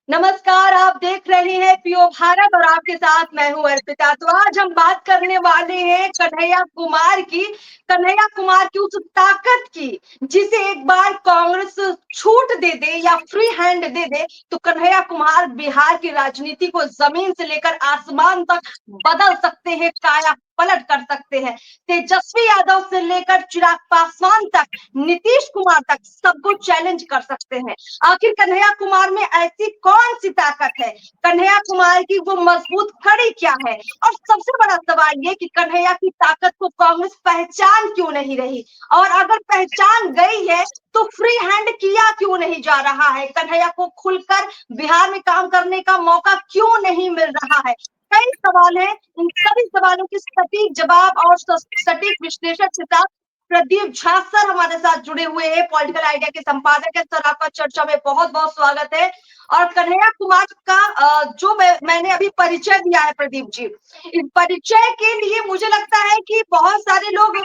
नमस्कार, आप देख रहे हैं पीओ भारत और आपके साथ मैं हूं अर्पिता। तो आज हम बात करने वाले हैं कन्हैया कुमार की उस ताकत की, जिसे एक बार कांग्रेस छूट दे दे या फ्री हैंड दे दे तो कन्हैया कुमार बिहार की राजनीति को जमीन से लेकर आसमान तक बदल सकते हैं, काया पलट कर सकते हैं। तेजस्वी यादव से लेकर चिराग पासवान तक, नीतीश कुमार तक सबको चैलेंज कर सकते हैं। आखिर कन्हैया कुमार में ऐसी कौन सी ताकत है? कन्हैया कुमार की वो मजबूत कड़ी क्या है? और सबसे बड़ा सवाल ये कि कन्हैया की ताकत को कांग्रेस पहचान क्यों नहीं रही? और अगर पहचान गई है तो फ्री हैंड किया क्यों नहीं जा रहा है? कन्हैया को खुलकर बिहार में काम करने का मौका क्यों नहीं मिल रहा है? कई सवाल हैं। इन सभी सवालों के सटीक जवाब और सटीक विश्लेषण के साथ प्रदीप झा सर हमारे साथ जुड़े हुए हैं, पॉलिटिकल आइडिया के संपादक है। सर, आपका चर्चा में बहुत बहुत स्वागत है। और कन्हैया कुमार का जो मैंने अभी परिचय दिया है प्रदीप जी, इस परिचय के लिए मुझे लगता है कि बहुत सारे लोग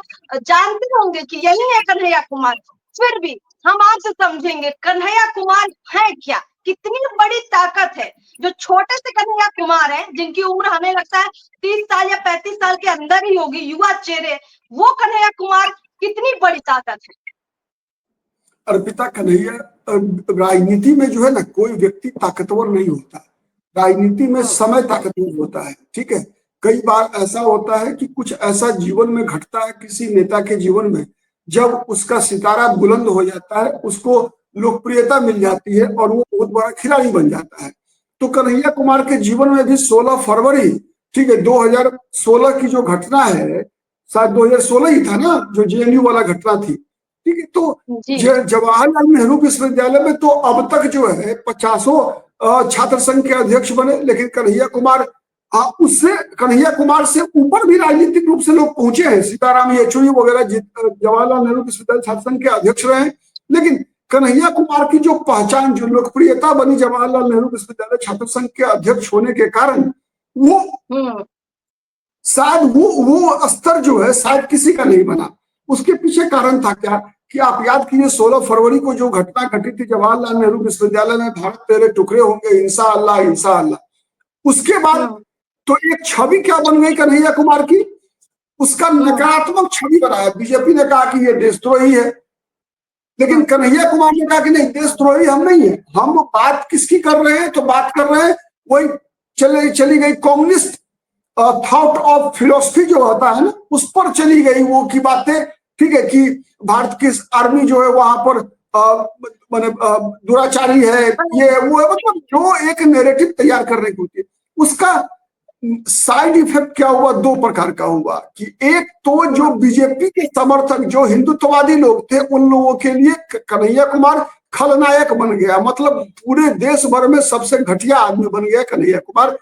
जानते होंगे कि यही है कन्हैया कुमार। फिर भी हम आपसे समझेंगे कन्हैया कुमार है क्या, कितनी बड़ी ताकत है जो छोटे से कन्हैया कुमार है, जिनकी उम्र हमें लगता है 30 साल या 35 साल के अंदर ही होगी, युवा चेहरे, वो कन्हैया कुमार कितनी बड़ी ताकत है? अर्पिता, कन्हैया राजनीति में जो है ना, कोई व्यक्ति ताकतवर नहीं होता। राजनीति में समय ताकतवर होता है। ठीक है, कई बार ऐसा होता है कि कुछ ऐसा जीवन में घटता है किसी नेता के जीवन में, जब उसका सितारा बुलंद हो जाता है, उसको लोकप्रियता मिल जाती है और वो बहुत बड़ा खिलाड़ी बन जाता है। तो कन्हैया कुमार के जीवन में भी 16 फरवरी, ठीक है, 2016 की जो घटना है, शायद 2016 ही था ना जो जेएनयू वाला घटना थी। ठीक है, तो जवाहरलाल नेहरू विश्वविद्यालय में तो अब तक जो है 50 छात्र संघ के अध्यक्ष बने, लेकिन कन्हैया कुमार से ऊपर भी राजनीतिक रूप से लोग पहुंचे हैं। सीताराम येचुरी वगैरह जवाहरलाल नेहरू विश्वविद्यालय छात्र संघ के अध्यक्ष रहे, लेकिन कन्हैया कुमार की जो पहचान, जो लोकप्रियता बनी जवाहरलाल नेहरू विश्वविद्यालय छात्र संघ के अध्यक्ष होने के कारण, वो शायद वो स्तर जो है शायद किसी का नहीं बना। उसके पीछे कारण था क्या कि आप याद कीजिए 16 फरवरी को जो घटना घटी थी जवाहरलाल नेहरू विश्वविद्यालय में, भारत तेरे टुकड़े होंगे, इंशाअल्लाह इंशाअल्लाह। उसके बाद तो एक छवि क्या बन गई कन्हैया कुमार की, उसका नकारात्मक छवि बनाया। बीजेपी ने कहा कि ये देशद्रोही है, लेकिन कन्हैया कुमार ने कहा कि नहीं, देशद्रोही हम नहीं है। हम बात किसकी कर रहे हैं? तो बात कर रहे हैं वही चली गई कम्युनिस्ट थॉट ऑफ फिलोसफी जो होता है ना, उस पर चली गई वो की बातें। ठीक है, कि भारत की आर्मी जो है वहां पर माने दुराचारी है, ये वो है, मतलब जो एक नैरेटिव तैयार करने की होती है। उसका साइड इफेक्ट क्या हुआ? दो प्रकार का हुआ कि एक तो जो बीजेपी के समर्थक, जो हिंदुत्ववादी लोग थे, उन लोगों के लिए कन्हैया कुमार खलनायक बन गया। मतलब पूरे देश भर में सबसे घटिया आदमी बन गया कन्हैया कुमार।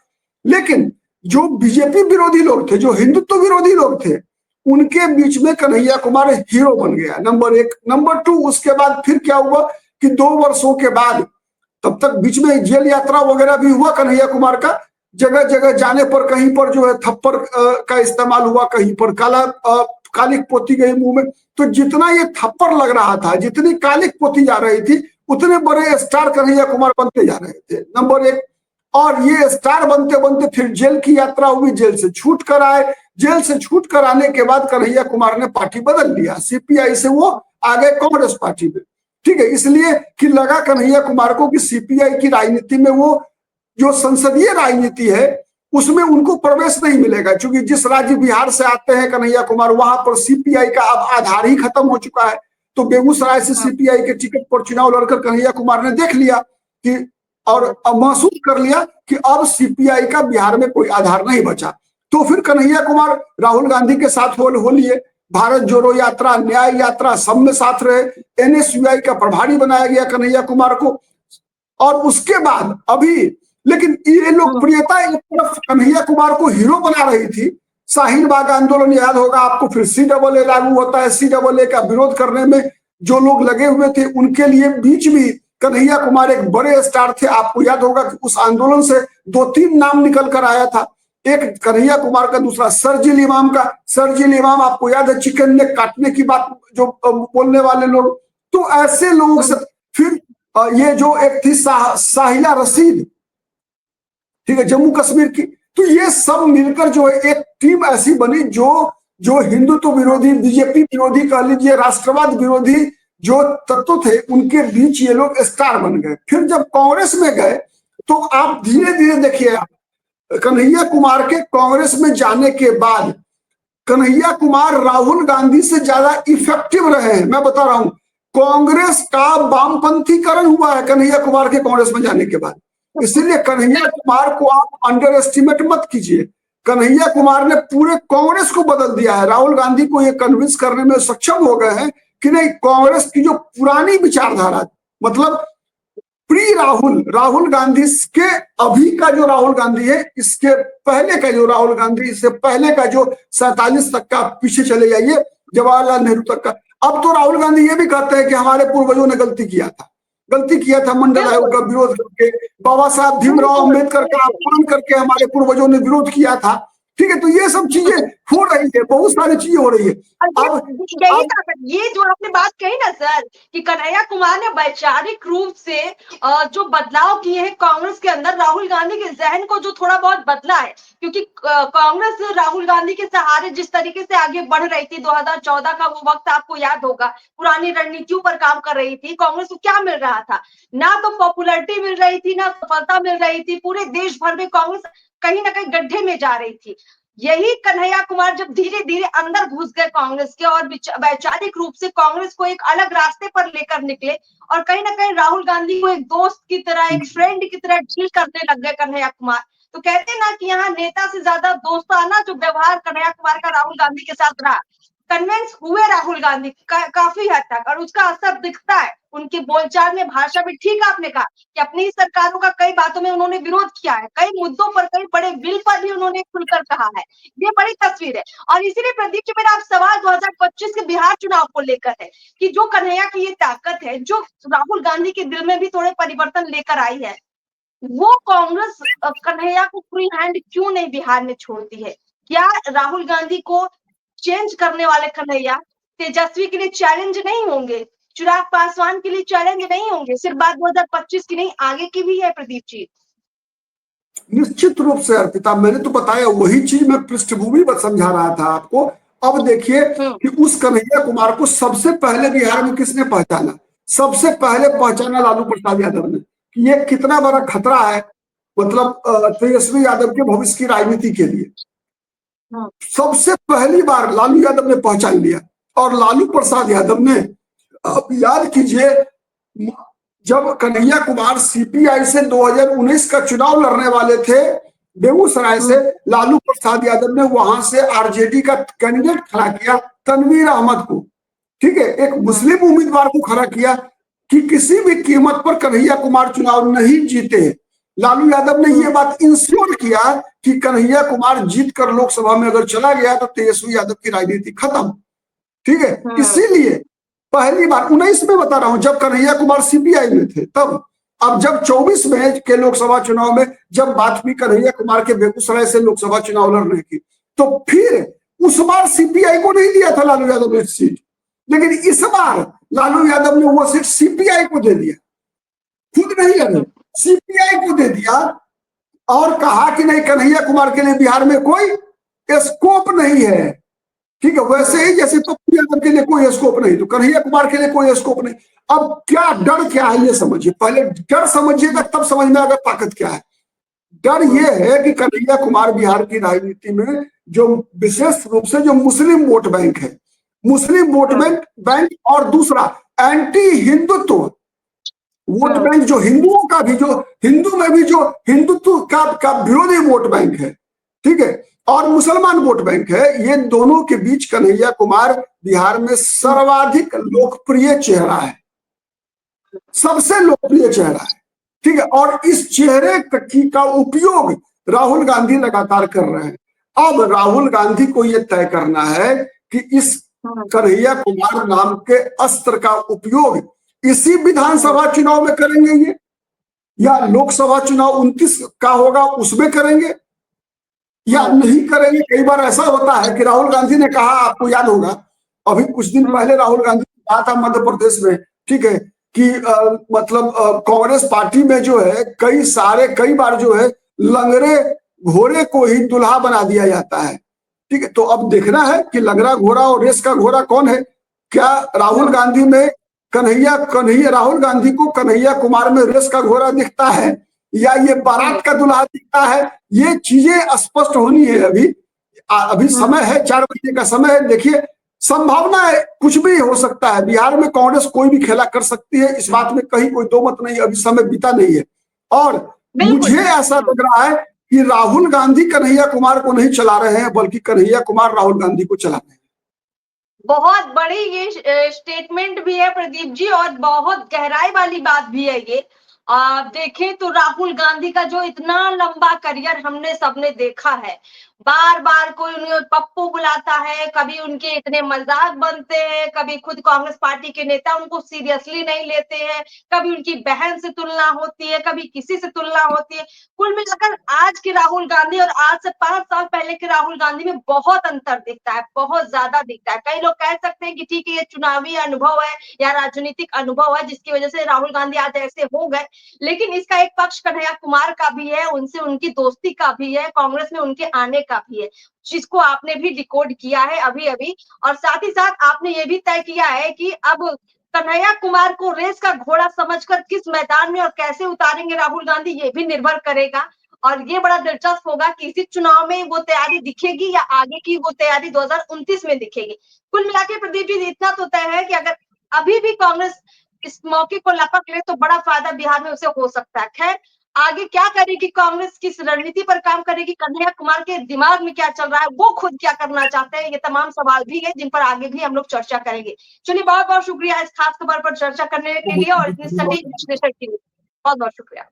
लेकिन जो बीजेपी विरोधी लोग थे, जो हिंदुत्व विरोधी लोग थे, उनके बीच में कन्हैया कुमार हीरो बन गया, नंबर एक। नंबर टू, उसके बाद फिर क्या हुआ कि 2 वर्षों के बाद, तब तक बीच में जेल यात्रा वगैरह भी हुआ कन्हैया कुमार का। जगह जगह जाने पर कहीं पर जो है थप्पड़ का इस्तेमाल हुआ, कहीं पर कालिक पोती गई मुंह में। तो जितना ये थप्पड़ लग रहा था, जितनी कालिक पोती जा रही थी, उतने बड़े स्टार कन्हैया कुमार बनते जा रहे थे, नंबर एक। और ये स्टार बनते बनते फिर जेल की यात्रा हुई, जेल से छूट कर आए। जेल से छूट कर आने के बाद कन्हैया कुमार ने पार्टी बदल लिया, सीपीआई से वो आ गए कांग्रेस पार्टी में। ठीक है, इसलिए कि लगा कन्हैया कुमार को कि सीपीआई की राजनीति में, वो जो संसदीय राजनीति है उसमें उनको प्रवेश नहीं मिलेगा, क्योंकि जिस राज्य बिहार से आते हैं कन्हैया कुमार, वहां पर सीपीआई का अब आधार ही खत्म हो चुका है। तो बेगूसराय से सीपीआई के टिकट पर चुनाव लड़कर कन्हैया कुमार ने देख लिया कि, और महसूस कर लिया कि अब सीपीआई का बिहार में कोई आधार नहीं बचा। तो फिर कन्हैया कुमार राहुल गांधी के साथ हो लिए, भारत जोड़ो यात्रा, न्याय यात्रा, सब में साथ रहे। एनएसयूआई का प्रभारी बनाया गया कन्हैया कुमार को। और उसके बाद अभी, लेकिन ये लोकप्रियता एक तरफ कन्हैया कुमार को हीरो बना रही थी। शाहीन बाग आंदोलन याद होगा आपको, फिर CAA लागू होता है, CAA का विरोध करने में जो लोग लगे हुए थे, उनके लिए बीच में कन्हैया कुमार एक बड़े स्टार थे। आपको याद होगा कि उस आंदोलन से 2-3 नाम निकल कर आया था, एक कन्हैया कुमार का, दूसरा शर्जील इमाम का। शर्जील इमाम आपको याद है, चिकन ने काटने की बात जो बोलने वाले लोग। तो ऐसे लोग से फिर ये जो एक थी साहिला रशीद, ठीक है, जम्मू कश्मीर की। तो ये सब मिलकर जो है एक टीम ऐसी बनी जो जो हिंदुत्व विरोधी, बीजेपी विरोधी कह लीजिए, राष्ट्रवाद विरोधी जो तत्व थे, उनके बीच ये लोग स्टार बन गए। फिर जब कांग्रेस में गए तो आप धीरे धीरे देखिए, कन्हैया कुमार के कांग्रेस में जाने के बाद कन्हैया कुमार राहुल गांधी से ज्यादा इफेक्टिव रहे हैं। मैं बता रहा हूं, कांग्रेस का वामपंथीकरण हुआ है कन्हैया कुमार के कांग्रेस में जाने के बाद। इसलिए कन्हैया कुमार को आप अंडर एस्टिमेट मत कीजिए। कन्हैया कुमार ने पूरे कांग्रेस को बदल दिया है। राहुल गांधी को ये कन्विंस करने में सक्षम हो गए हैं कि नहीं, कांग्रेस की जो पुरानी विचारधारा, मतलब प्री राहुल गांधी के अभी का जो राहुल गांधी है, इसके पहले का जो राहुल गांधी, इससे पहले का जो 47 तक का, पीछे चले जाइए जवाहरलाल नेहरू तक का। अब तो राहुल गांधी ये भी कहते हैं कि हमारे पूर्वजों ने गलती किया था मंडल आयोग का विरोध करके, बाबा साहब भीमराव अम्बेडकर का अपमान करके हमारे पूर्वजों ने विरोध किया था। ठीक है, तो ये सब चीजें हो रही है, बहुत सारी चीजें हो रही है। ये जो आपने बात कही ना सर, कि कन्हैया कुमार ने वैचारिक रूप से जो बदलाव किए हैं कांग्रेस के अंदर, राहुल गांधी के जहन को जो थोड़ा बहुत बदला है, क्योंकि कांग्रेस राहुल गांधी के सहारे जिस तरीके से आगे बढ़ रही थी, 2014 का वो वक्त आपको याद होगा, पुरानी रणनीतियों पर काम कर रही थी। कांग्रेस को क्या मिल रहा था? ना तो पॉपुलैरिटी मिल रही थी, ना सफलता मिल रही थी। पूरे देश भर में कांग्रेस कहीं ना कहीं गड्ढे में जा रही थी। यही कन्हैया कुमार जब धीरे धीरे अंदर घुस गए कांग्रेस के, और वैचारिक रूप से कांग्रेस को एक अलग रास्ते पर लेकर निकले, और कहीं ना कहीं राहुल गांधी को एक दोस्त की तरह, एक फ्रेंड की तरह डील करने लग गए कन्हैया कुमार। तो कहते हैं ना कि यहाँ नेता से ज्यादा दोस्ताना जो व्यवहार कन्हैया कुमार का राहुल गांधी के साथ रहा, कन्विंस हुए राहुल गांधी काफी हद तक, और उसका असर दिखता है उनके बोलचाल में, भाषा में। ठीक आपने कहा कि अपनी ही सरकारों का कई बातों में उन्होंने विरोध किया है, कई मुद्दों पर, कई बड़े बिल पर भी उन्होंने खुलकर कहा है। ये बड़ी तस्वीर है। और इसीलिए प्रदीप जी, मेरा आप सवाल 2025 के बिहार चुनाव को लेकर है कि जो कन्हैया की ये ताकत है, जो राहुल गांधी के दिल में भी थोड़े परिवर्तन लेकर आई है, वो कांग्रेस कन्हैया को फ्री हैंड क्यों नहीं बिहार में छोड़ती है? क्या राहुल गांधी को चेंज करने वाले कन्हैया तेजस्वी के लिए चैलेंज नहीं होंगे? चिराग पासवान के लिए चैलेंज नहीं होंगे? सिर्फ बात 2025 की नहीं, आगे की भी है प्रदीप जी। निश्चित रूप से अर्पिता, मैंने तो बताया, वही चीज मैं पृष्ठभूमि पर समझा रहा था आपको। अब देखिए कि उस कन्हैया कुमार को सबसे पहले बिहार में किसने पहचाना? सबसे पहले पहचाना लालू प्रसाद यादव ने, कि ये कितना बड़ा खतरा है, मतलब तेजस्वी यादव के भविष्य की राजनीति के लिए। सबसे पहली बार लालू यादव ने पहचान लिया। और लालू प्रसाद यादव ने, अब याद कीजिए, जब कन्हैया कुमार सीपीआई से 2019 का चुनाव लड़ने वाले थे बेगूसराय से, लालू प्रसाद यादव ने वहां से आरजेडी का कैंडिडेट खड़ा किया, तनवीर अहमद को। ठीक है, एक मुस्लिम उम्मीदवार को खड़ा किया कि किसी भी कीमत पर कन्हैया कुमार चुनाव नहीं जीते। लालू यादव ने यह बात इंश्योर किया कि कन्हैया कुमार जीत कर लोकसभा में अगर चला गया तो तेजस्वी यादव की राजनीति खत्म। ठीक है, इसीलिए पहली बार 19 में बता रहा हूं, जब कन्हैया कुमार सीपीआई में थे तब। अब जब 24 में के लोकसभा चुनाव में जब बात हुई कन्हैया कुमार के बेगूसराय से लोकसभा चुनाव लड़ने की, तो फिर उस बार सीपीआई को नहीं दिया था लालू यादव ने सीट, लेकिन इस बार लालू यादव ने वो सीट सीपीआई को दे दिया, खुद नहीं लड़े, सीपीआई को दे दिया। और कहा कि नहीं, कन्हैया कुमार के लिए बिहार में कोई स्कोप नहीं है। ठीक है, वैसे ही जैसे पप्पू यादव के लिए कोई स्कोप नहीं, तो कन्हैया कुमार के लिए कोई स्कोप नहीं। अब क्या डर क्या है ये समझिए, पहले डर समझिएगा तब समझ में आएगा ताकत क्या है। डर ये है कि कन्हैया कुमार बिहार की राजनीति में जो विशेष रूप से जो मुस्लिम वोट बैंक है, मुस्लिम वोट बैंक, और दूसरा एंटी हिंदुत्व वोट बैंक, जो हिंदुओं का भी, जो हिंदू में भी जो हिंदुत्व का विरोधी वोट बैंक है, ठीक है, और मुसलमान वोट बैंक है, ये दोनों के बीच कन्हैया कुमार बिहार में सर्वाधिक लोकप्रिय चेहरा है, सबसे लोकप्रिय चेहरा है। ठीक है, और इस चेहरे का उपयोग राहुल गांधी लगातार कर रहे हैं। अब राहुल गांधी को यह तय करना है कि इस कन्हैया कुमार नाम के अस्त्र का उपयोग इसी विधानसभा चुनाव में करेंगे ये, या लोकसभा चुनाव 29 का होगा उसमें करेंगे, या नहीं करेंगे। कई बार ऐसा होता है कि राहुल गांधी ने कहा, आपको याद होगा, अभी कुछ दिन पहले राहुल गांधी ने कहा था मध्य प्रदेश में, ठीक है, कि मतलब कांग्रेस पार्टी में जो है कई बार जो है लंगड़े घोड़े को ही दुल्हा बना दिया जाता है। ठीक है, तो अब देखना है कि लंगड़ा घोड़ा और रेस का घोड़ा कौन है। क्या राहुल गांधी में कन्हैया राहुल गांधी को कन्हैया कुमार में रेस का घोड़ा दिखता है या ये बारात का दुल्हा दिखता है, ये चीजें स्पष्ट होनी है। अभी समय है, 4 बजे का समय है। देखिए, संभावना है कुछ भी हो सकता है। बिहार में कांग्रेस कोई भी खेला कर सकती है, इस बात में कहीं कोई दो मत नहीं है। अभी समय बीता नहीं है और मुझे ऐसा लग रहा है कि राहुल गांधी कन्हैया कुमार को नहीं चला रहे हैं, बल्कि कन्हैया कुमार राहुल गांधी को चला रहे हैं। बहुत बड़ी ये स्टेटमेंट भी है प्रदीप जी, और बहुत गहराई वाली बात भी है ये। आप देखें तो राहुल गांधी का जो इतना लंबा करियर हमने सबने देखा है, बार बार कोई उन्हें पप्पू बुलाता है, कभी उनके इतने मजाक बनते हैं, कभी खुद कांग्रेस पार्टी के नेता उनको सीरियसली नहीं लेते हैं, कभी उनकी बहन से तुलना होती है, कभी किसी से तुलना होती है। कुल मिलाकर आज के राहुल गांधी और आज से 5 साल पहले के राहुल गांधी में बहुत अंतर दिखता है, बहुत ज्यादा दिखता है। कई लोग कह सकते हैं कि ठीक है, ये चुनावी अनुभव है या राजनीतिक अनुभव है जिसकी वजह से राहुल गांधी आज ऐसे हो गए, लेकिन इसका एक पक्ष कन्हैया कुमार का भी है, उनसे उनकी दोस्ती का भी है, कांग्रेस में उनके आने का भी है, जिसको आपने भी डिकोड किया है अभी अभी। और साथ ही साथ आपने ये भी तय किया है कि अब कन्हैया कुमार को रेस का घोड़ा समझकर किस मैदान में और कैसे उतारेंगे राहुल गांधी, ये भी निर्भर करेगा। और ये बड़ा दिलचस्प होगा कि इसी चुनाव में वो तैयारी दिखेगी या आगे की वो तैयारी 2029 में दिखेगी। कुल मिला के प्रदीप जी इतना तो तय है कि अगर अभी भी कांग्रेस इस मौके को लपक ले तो बड़ा फायदा बिहार में उसे हो सकता है। खैर, आगे क्या करेगी कांग्रेस, किस रणनीति पर काम करेगी, कन्हैया कुमार के दिमाग में क्या चल रहा है, वो खुद क्या करना चाहते हैं, ये तमाम सवाल भी है जिन पर आगे भी हम लोग चर्चा करेंगे। चलिए, बहुत बहुत शुक्रिया इस खास खबर पर चर्चा करने के लिए और इतनी सटीक विश्लेषण के लिए। बहुत बहुत शुक्रिया।